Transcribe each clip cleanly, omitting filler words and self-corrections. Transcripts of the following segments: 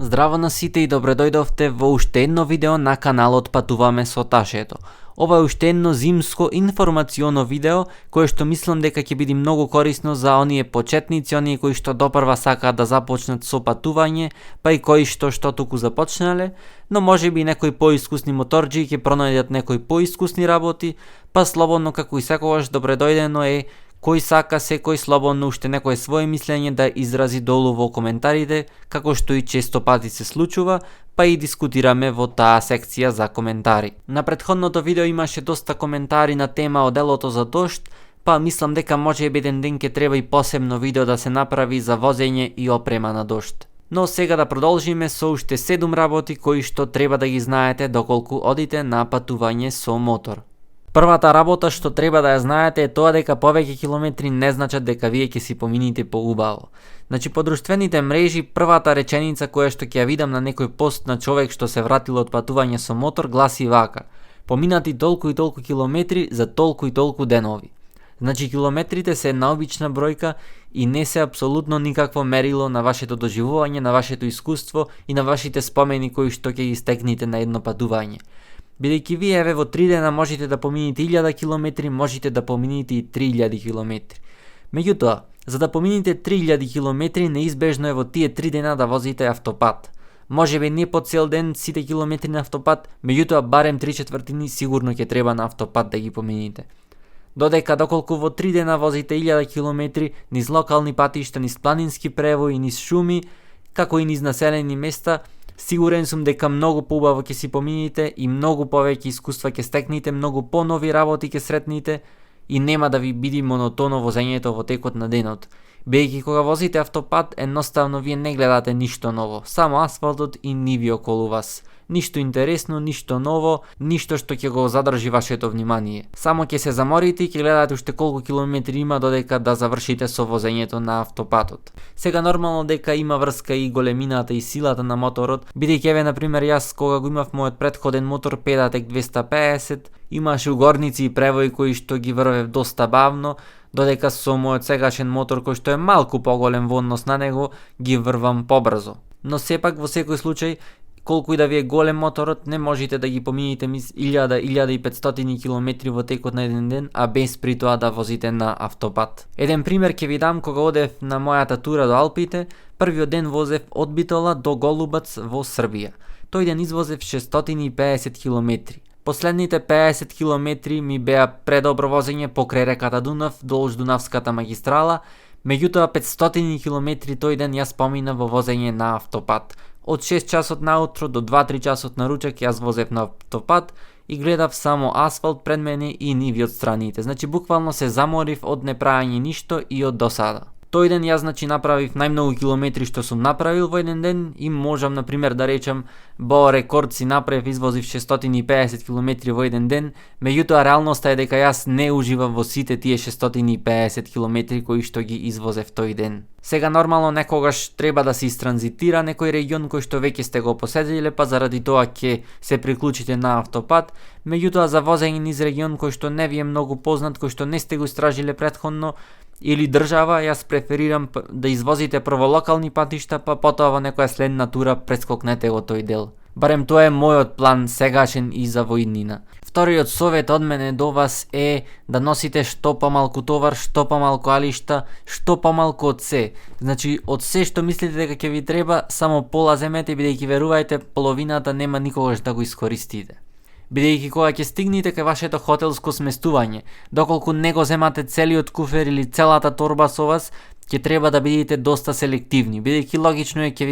Здраво на сите и добре дојдовте во уште едно видео на каналот Патуваме со Ташето. Ова е уште едно зимско информационо видео кое што мислам дека ќе биде многу корисно за оние почетници, оние кои што допрва сакаат да започнат со патување, па и кои што туку започнале, но можеби некои поискусни моторџи ќе пронајдат некои поискусни работи, па слободно како и секогаш добре дојдено е кој сака секој слободно уште некое свое мислење да изрази долу во коментарите, како што и често пати се случува, па и дискутираме во таа секција за коментари. На претходното видео имаше доста коментари на тема оделото за дожд, па мислам дека може еден ден ќе треба и посебно видео да се направи за возење и опрема на дожд. Но сега да продолжиме со уште 7 работи кои што треба да ги знаете доколку одите на патување со мотор. Првата работа што треба да ја знаете е тоа дека повеќе километри не значат дека вие ќе си помините поубаво. Значи по друштвените мрежи првата реченица која што ќе ја видам на некој пост на човек што се вратил од патување со мотор гласи вака: поминати толку и толку километри за толку и толку денови. Значи километрите се една обична бројка и не се апсолутно никакво мерило на вашето доживување, на вашето искуство и на вашите спомени кои што ќе ги стекнете на едно патување. Бидејќи вие во 3 дена можете да помините 1000 километри, можете да помините и 3000 километри. Меѓутоа, за да помините 3000 километри, неизбежно е во тие 3 дена да возите автопат. Можеби не по цел ден сите километри на автопат, меѓутоа барем 3/4 сигурно ќе треба на автопат да ги помините. Додека доколку во 3 дена возите 1000 километри низ локални патишта, низ планински превои, низ шуми, како и низ населени места, сигурен сум дека многу поубаво ќе си помините и многу повеќе искуства ќе стекнете, многу понови работи ќе сретните и нема да ви биде монотоно возењето во текот на денот. Бидејќи кога возите автопат, едноставно вие не гледате ништо ново, само асфалтот и ниви околу вас. Ништо интересно, ништо ново, ништо што ќе го задржи вашето внимание. Само ќе се заморите и ќе гледате уште колку километри има додека да завршите со возењето на автопатот. Сега нормално дека има врска и големината и силата на моторот, бидејќи например јас кога го имав мојот претходен мотор Pedatec 250, имаше угорници и превои кои што ги врвев доста бавно, додека со мојот сегашен мотор кој што е малку поголем во однос на него, ги врвам побрзо. Но сепак во секој случај, колку и да ви е голем моторот, не можете да ги помините 1000-1500 километри во текот на еден ден, а без при тоа да возите на автопат. Еден пример ќе ви дам кога одев на мојата тура до Алпите, првиот ден возев од Битола до Голубац во Србија. Тој ден извозев 650 километри. Последните 50 километри ми беа предобро возење покрај реката Дунав, долж Дунавската магистрала, меѓутоа 500 километри тој ден јас помина во возење на автопат. Од 6 часот наутро до 2-3 часот на ручек јас возев на автопат и гледав само асфалт пред мене и ниви од страните. Значи буквално се заморив од неправење ништо и од досада. Тој ден јас направив најмногу километри што сум направил во еден ден и можам например да речам во рекорд си направив, извозив 650 километри во еден ден, меѓутоа реалноста е дека јас не уживам во сите тие 650 километри кои што ги извозев тој ден. Сега нормално некогаш треба да се истранзитира некој регион кој што веќе сте го поседиле, па заради тоа ќе се приклучите на автопат, меѓутоа за возење низ регион кој што не ви е многу познат, кој што не сте го истражиле претходно, или држава, јас преферирам да извозите прво локални патишта, па потоа во некоја следна тура прескокнете го тој дел. Барем тоа е мојот план сегашен и за воиднина. Вториот совет од мене до вас е да носите што помалку товар, што помалку алишта, што помалку од се. Значи, од се што мислите дека ќе ви треба, само пола земете, бидејќи верувајте, половината нема никогаш да го искористите. Бидејќи кога ќе стигнете кај вашето хотелско сместување, доколку не го земате целиот куфер или целата торба со вас, ќе треба да бидете доста селективни, бидејќи логично е ќе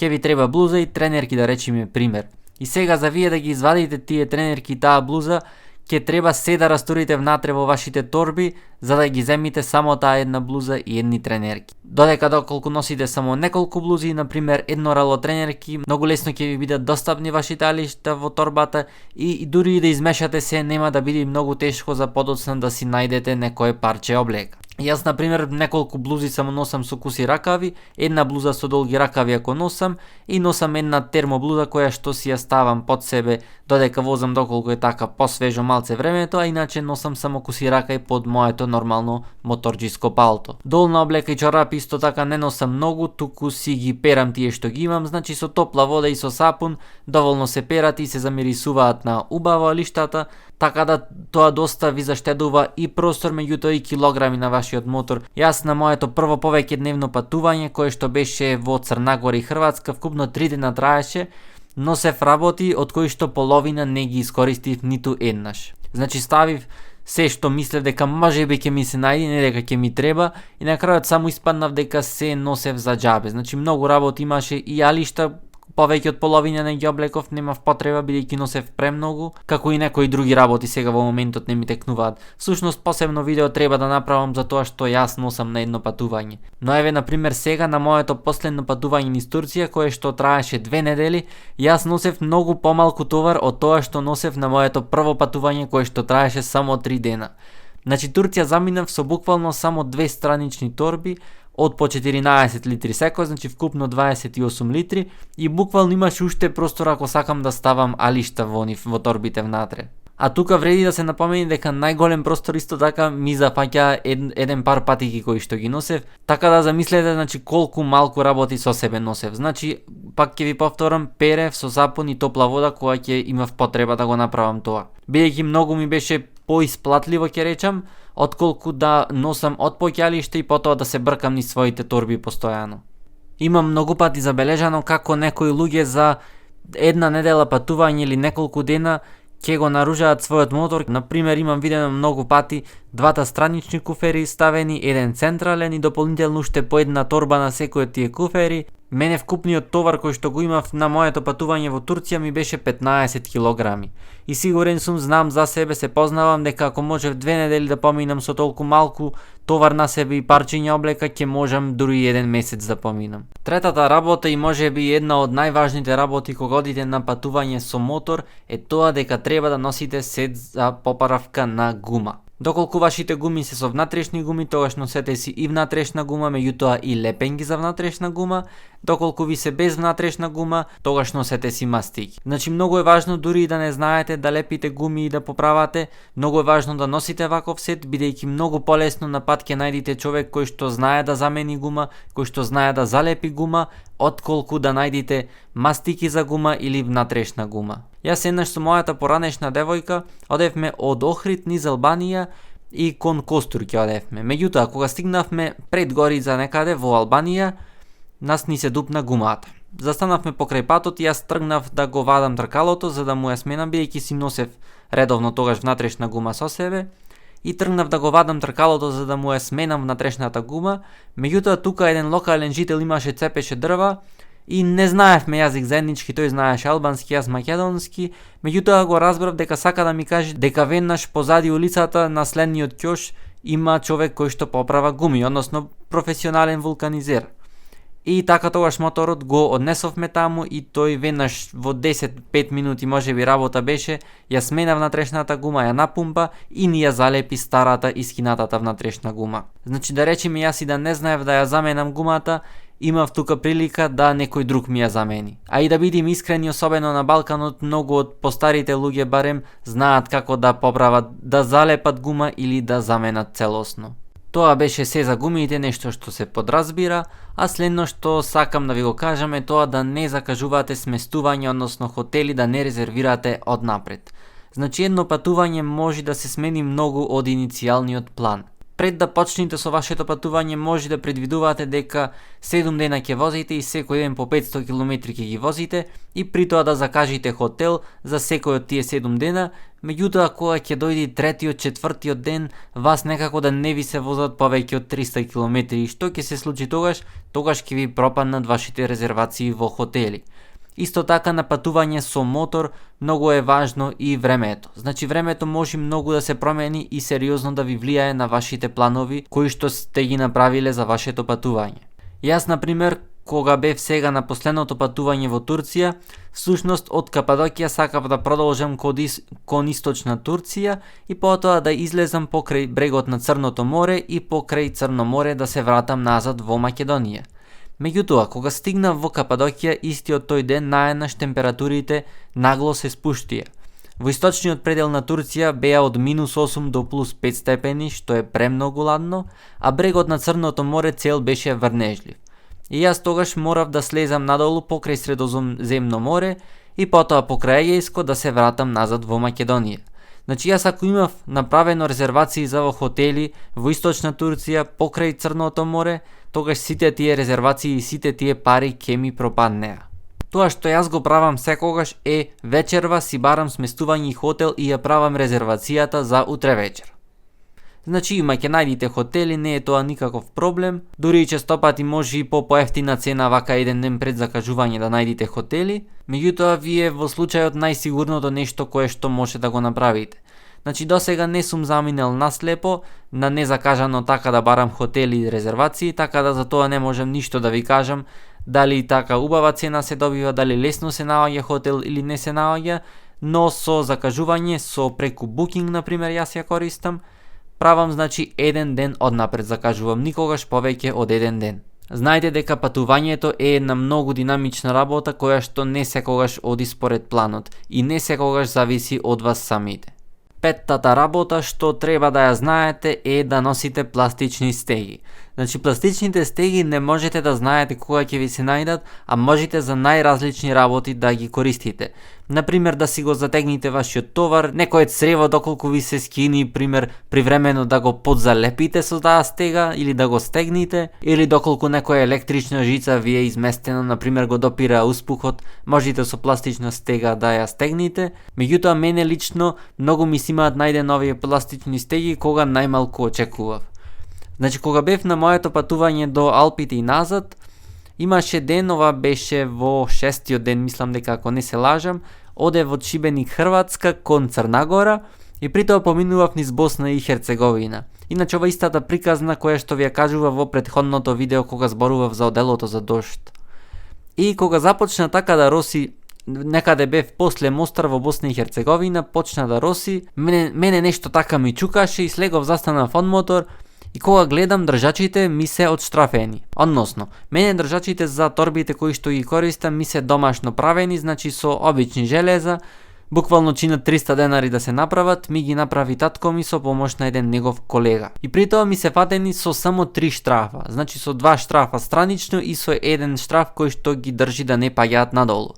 ви треба блуза и тренерки, да речеме пример. И сега за вие да ги извадите тие тренерки и таа блуза, ќе треба се да растурите внатре во вашите торби, за да ги земите само таа една блуза и едни тренерки. Додека доколку носите само неколку блузи, например едно рало тренерки, многу лесно ќе ви бидат достапни вашите алишта во торбата и дури и да измешате се, нема да биде многу тешко за подоцна да си најдете некое парче облека. Јас, например, неколку блузи само носам со куси ракави, една блуза со долги ракави ако носам, и носам една термоблуза која што си ја ставам под себе додека возам, доколку е така посвежо малце времето, а иначе носам само куси ракави под моето нормално моторџиско палто. Долна облека и чорапи исто така не носам многу, туку си ги перам тие што ги имам, значи со топла вода и со сапун доволно се перат и се замирисуваат на убаво лиштата, така да тоа доста ви заштедува и простор, меѓутоа и килограми на вашиот мотор. Јас на моето прво повеќедневно патување, кое што беше во Црнагора и Хрватска, вкупно 3 дена траеше, носев работи од кои што половина не ги искористив ниту еднаш. Значи ставив се што мислев дека можеби ќе ми се најде, не дека ќе ми треба, и на крајот само испаднав дека се носев за џабе. Значи многу работи имаше и алишта, повеќе од половина не ги облеков, немав потреба бидејќи носев премногу, како и некои други работи сега во моментот не ми текнуваат. Всушност посебно видео треба да направам за тоа што јас носам на едно патување. Но еве на пример сега на моето последно патување низ Турција, кое што траеше 2 недели, јас носев многу помалку товар од тоа што носев на моето прво патување кое што траеше само 3 дена. Значи Турција заминав со буквално само 2 странични торби, од по 14 литри секој, значи вкупно 28 литри, и буквално имаш уште простор ако сакам да ставам алишта во торбите внатре. А тука вреди да се напомени дека најголем простор исто така ми зафаќа еден пар патики кои што ги носев, така да замислете значи колку малку работи со себе носев. Значи пак ќе ви повторам, перев со сапун и топла вода кога ќе имав потреба да го направам тоа. Бидејќи многу ми беше поисплатливо ќе речам, отколку да носам од поќалиште и потоа да се бркам низ своите торби постојано. Имам многу пати забележано како некои луѓе за една недела патување или неколку дена ќе го нарушаат својот мотор. Например, имам видено многу пати двата странични куфери ставени, еден централен и дополнително уште по една торба на секој од тие куфери. Мене вкупниот товар кој што го имав на моето патување во Турција ми беше 15 килограми. И сигурен сум, знам за себе, се познавам дека ако можев 2 недели да поминам со толку малку товар на себе и парчиња облека, ќе можам дури 1 месец да поминам. Третата работа и можеби една од најважните работи кога одите на патување со мотор е тоа дека треба да носите сет за поправка на гума. Доколку вашите гуми се со внатрешни гуми, тогаш носете си и внатрешна гума, меѓутоа и лепенги за внатрешна гума. Доколку ви се без внатрешна гума, тогаш носете си мастики. Значи многу е важно, дури и да не знаете да лепите гуми и да поправате, многу е важно да носите ваков сет, бидејќи многу полесно на пат ќе најдете човек кој што знае да замени гума, кој што знае да залепи гума, отколку да најдите мастики за гума или внатрешна гума. Јас еднаш со мојата поранешна девојка одевме од Охрид низ Албанија и кон Костур ќе одевме. Меѓутоа, кога стигнавме пред Горица некаде во Албанија, нас ни се дупна гумата. Застанавме покрај патот и јас тргнав да го вадам тркалото за да му ја сменам, бидејќи си носев редовно тогаш внатрешна гума со себе, и тргнав да го вадам тркалото за да му ја сменам внатрешната гума. Меѓутоа тука еден локален жител имаше цепеше дрва и не знаевме јазик заеднички, тој знаеше албански, јас македонски. Меѓутоа го разбрав дека сака да ми каже дека веднаш позади улицата на следниот ќош има човек кој што поправа гуми, односно професионален вулканизер. И така тогаш моторот го однесовме таму и тој веднаш во 10-5 минути можеби работа беше, ја смена внатрешната гума, ја напумпа и ни ја залепи старата искинатата внатрешна гума. Значи да речеме јас и да не знаев да ја заменам гумата, имав тука прилика да некој друг ми ја замени. А и да бидим искрени, особено на Балканот, многу од постарите луѓе барем знаат како да поправат, да залепат гума или да заменат целосно. Тоа беше се за гумите, нешто што се подразбира, а следно што сакам да ви го кажам е тоа да не закажувате сместување, односно хотели да не резервирате однапред. Значи едно патување може да се смени многу од иницијалниот план. Пред да почнете со вашето патување може да предвидувате дека 7 дена ќе возите и секој ден по 500 км ќе ги возите и при тоа да закажете хотел за секој од тие 7 дена, меѓутоа кога ќе дојде третиот, четвртиот ден, вас некако да не ви се возат повеќе од 300 км и што ќе се случи тогаш? Тогаш ќе ви пропаднат вашите резервации во хотели. Исто така на патување со мотор многу е важно и времето. Значи времето може многу да се промени и сериозно да ви влијае на вашите планови кои што сте ги направиле за вашето патување. Јас, например, кога бев сега на последното патување во Турција, всушност од Кападокија сакав да продолжам кон источна Турција и потоа да излезам покрај брегот на Црното море и покрај Црно море да се вратам назад во Македонија. Меѓутоа, кога стигнав во Кападокија, истиот тој ден наеднаш температурите нагло се спуштија. Во источниот предел на Турција беа од -8 до +5 степени, што е премногу ладно, а брегот на Црното море цел беше врнежлив. И јас тогаш морав да слезам надолу покрај Средоземно море и потоа покрај Егејско да се вратам назад во Македонија. Значи јас ако имав направено резервации за во хотели во источна Турција покрај Црното море, тогаш сите тие резервации и сите тие пари ќе ми пропаднеа. Тоа што јас го правам секогаш е вечерва си барам сместување и хотел и ја правам резервацијата за утре вечер. Значи има ќе најдите хотели, не е тоа никаков проблем, дури и честопати може и по поевтина цена вака еден ден пред закажување да најдите хотели, меѓутоа вие во случајот најсигурното нешто кое што може да го направите. Значи досега не сум заминал наслепо, на незакажано така да барам хотели и резервации, така да за тоа не можам ништо да ви кажам, дали така убава цена се добива, дали лесно се наоѓа хотел или не се наоѓа, но со закажување, со преку Booking, например, јас ја користам, правам значи еден ден однапред закажувам, никогаш повеќе од еден ден. Знаете дека патувањето е една многу динамична работа која што не секогаш оди според планот и не секогаш зависи од вас самите. Петтата работа што треба да ја знаете е да носите пластични стеги. Значи пластичните стеги не можете да знаете кога ќе ви се најдат, а можете за најразлични работи да ги користите. Например, да си го затегнете вашиот товар, некое црево доколку ви се скини, пример, привремено да го подзалепите со таа стега или да го стегните, или доколку некоја електрична жица ви е изместена, например, го допира успухот, можете со пластична стега да ја стегните. Меѓутоа, мене лично многу ми се имаат најден овие пластични стеги кога најмалку очекував. Значи, кога бев на моето патување до Алпите и назад, имаше ден, ова беше во 6-тиот ден, мислам дека ако не се лажам, оде во Шибеник, Хрватска, кон Црна Гора и при тоа поминував низ Босна и Херцеговина. Иначе ова истата приказна која што ви ја кажува во претходното видео кога зборував за оделото за дожд. И кога започна така да роси, некаде бев после Мостар во Босна и Херцеговина, почна да роси, мене нешто така ми чукаше и слегов застанав од мотор и кога гледам држачите ми се отштрафени. Односно, мене држачите за торбите кои што ги користам ми се домашно правени, значи со обични железа, буквално чинат 300 денари да се направат, ми ги направи татко ми со помош на еден негов колега. И при тоа ми се фатени со само 3 штрафа, значи со 2 штрафа странично и со еден штраф кој што ги држи да не паѓаат надолу.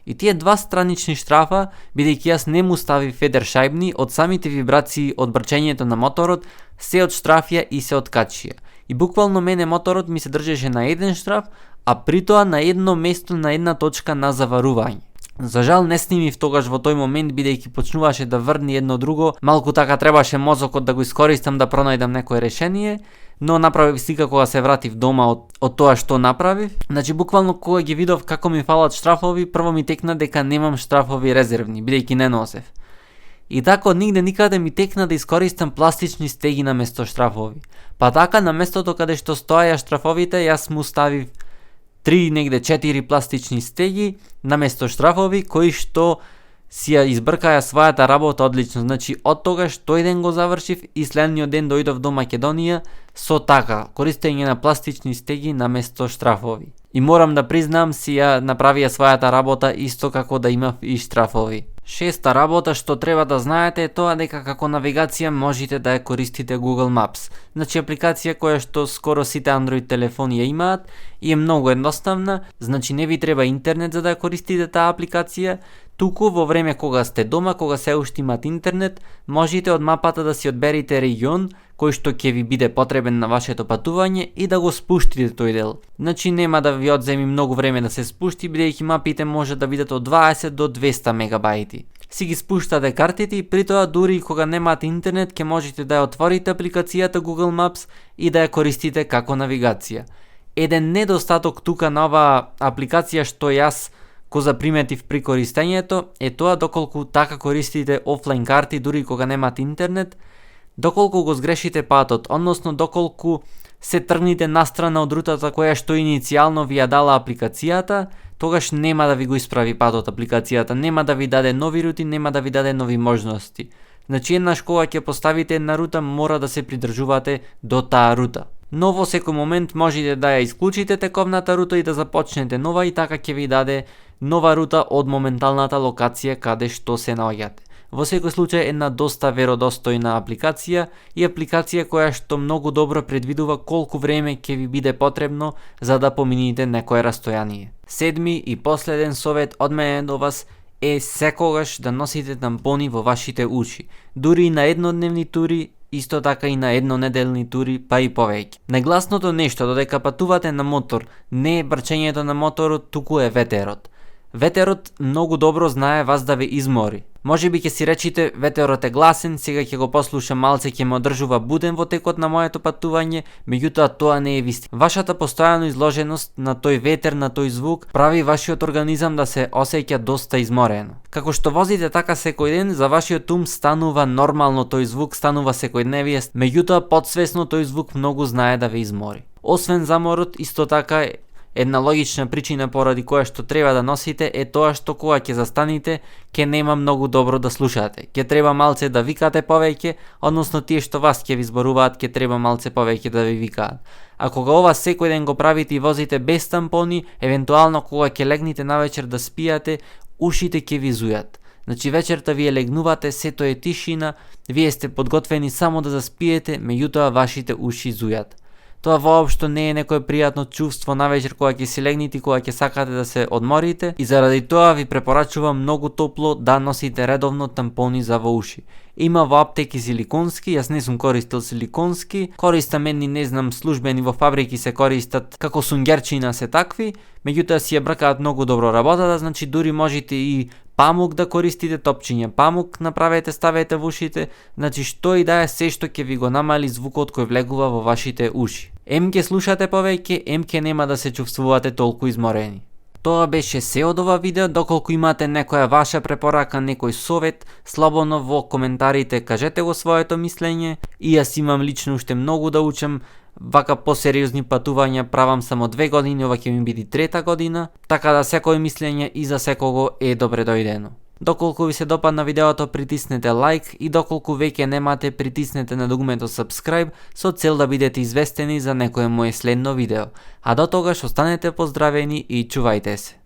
И тие 2 странични штрафа, бидејќи јас не му ставив федер шајбни, од самите вибрации од брчењето на моторот, се одштрафија и се откачија. И буквално мене моторот ми се држеше на еден штраф, а при тоа на едно место, на една точка на заварување. За жал не снимив тогаш во тој момент, бидејќи почнуваше да врни едно друго, малку така требаше мозокот да го искористам да пронајдам некое решение, но направив слика кога се вратив дома од тоа што направив. Значи буквално кога ги видов како ми фалат штрафови, прво ми текна дека немам штрафови резервни, бидејќи не носев. И така од нигде никаде ми текна да искористам пластични стеги на место штрафови. Па така на местото каде што стоеја штрафовите, јас му ставив 3, негде 4 пластични стеги на место штрафови кои што си ја избркаја својата работа одлично. Значи од тогаш тој ден го завршив и следниот ден дојдов до Македонија со така користење на пластични стеги на место штрафови. И морам да признам си ја направија својата работа исто како да имав и штрафови. Шеста работа што треба да знаете е тоа дека како навигација можете да ја користите Google Maps. Значи апликација која што скоро сите Android телефони ја имаат и е многу едноставна, значи не ви треба интернет за да ја користите таа апликација, туку во време кога сте дома, кога се уште имат интернет, можете од мапата да си одберите регион кој што ќе ви биде потребен на вашето патување и да го спуштите тој дел. Значи нема да ви одземи многу време да се спушти, бидејќи мапите може да бидат од 20 до 200 мегабајти. Си ги спуштате картите и при тоа дури кога немате интернет ќе можете да ја отворите апликацијата Google Maps и да ја користите како навигација. Еден недостаток тука на оваа апликација што јас го заприметив при користењето е тоа доколку така користите офлайн карти дури кога немате интернет, Доколку го сгрешите патот, односно доколку се тргнете настрана од рутата која што иницијално ви ја дала апликацијата, тогаш нема да ви го исправи патот апликацијата, нема да ви даде нови рути, нема да ви даде нови можности. Значи еднаш кога ќе поставите една рута, мора да се придржувате до таа рута. Но во секој момент можете да ја исклучите тековната рута и да започнете нова и така ќе ви даде нова рута од моменталната локација каде што се наоѓате. Во секој случај една доста веродостојна апликација и апликација која што многу добро предвидува колку време ќе ви биде потребно за да помините некое растојание. Седми и последен совет од мене до вас е секогаш да носите тампони во вашите уши, дури и на еднодневни тури, исто така и на еднонеделни тури, па и повеќе. Најгласното нешто додека патувате на мотор не е брчењето на моторот, туку е ветерот. Ветерот многу добро знае вас да ве измори. Може би ќе си речите, ветерот е гласен, сега ќе го послушам малце, ќе ме одржува буден во текот на моето патување, меѓутоа тоа не е вистина. Вашата постојана изложеност на тој ветер, на тој звук, прави вашиот организам да се осеќа доста изморено. Како што возите така секој ден, за вашиот ум станува нормално тој звук, станува секојдневиест, меѓутоа подсвесно тој звук многу знае да ве измори. Освен заморот, исто така една логична причина поради која што треба да носите е тоа што кога ќе застаните, ќе нема многу добро да слушате. Ќе треба малце да викате повеќе, односно тие што вас ќе ви зборуваат, ќе треба малце повеќе да ви викаат. А кога ова секој ден го правите и возите без тампони, евентуално кога ќе легнете навечер да спијате, ушите ќе ви зујат. Значи вечерта вие легнувате, сето е тишина, вие сте подготвени само да заспиете, меѓутоа вашите уши зујат. Тоа воопшто не е некое пријатно чувство навечер кога ќе си легнете и кога ќе сакате да се одморите и заради тоа ви препорачувам многу топло да носите редовно тампони за во уши. Има во аптеки силиконски, јас не сум користил силиконски, користам едни, не знам, службени во фабрики се користат како сунгерчина се такви, меѓутоа си ја бркаат многу добро работата, значи дури можете и памук да користите, топчиња памук направете, ставете во ушите, значи што и да е се што ќе ви го намали звукот кој влегува во вашите уши. Ем ќе слушате повеќе, ем ќе нема да се чувствувате толку изморени. Тоа беше се од ова видео, доколку имате некоја ваша препорака, некој совет, слободно во коментарите кажете го своето мислење. И јас имам лично уште многу да учам, вака посериозни патувања правам само 2 години, ова ќе ми биде 3-та година, така да секој мислење и за секого е добре дојдено. Доколку ви се допадна видеото, притиснете лайк и доколку веќе немате, притиснете на дугмето subscribe со цел да бидете известени за некое мое следно видео. А до тогаш останете поздравени и чувајте се.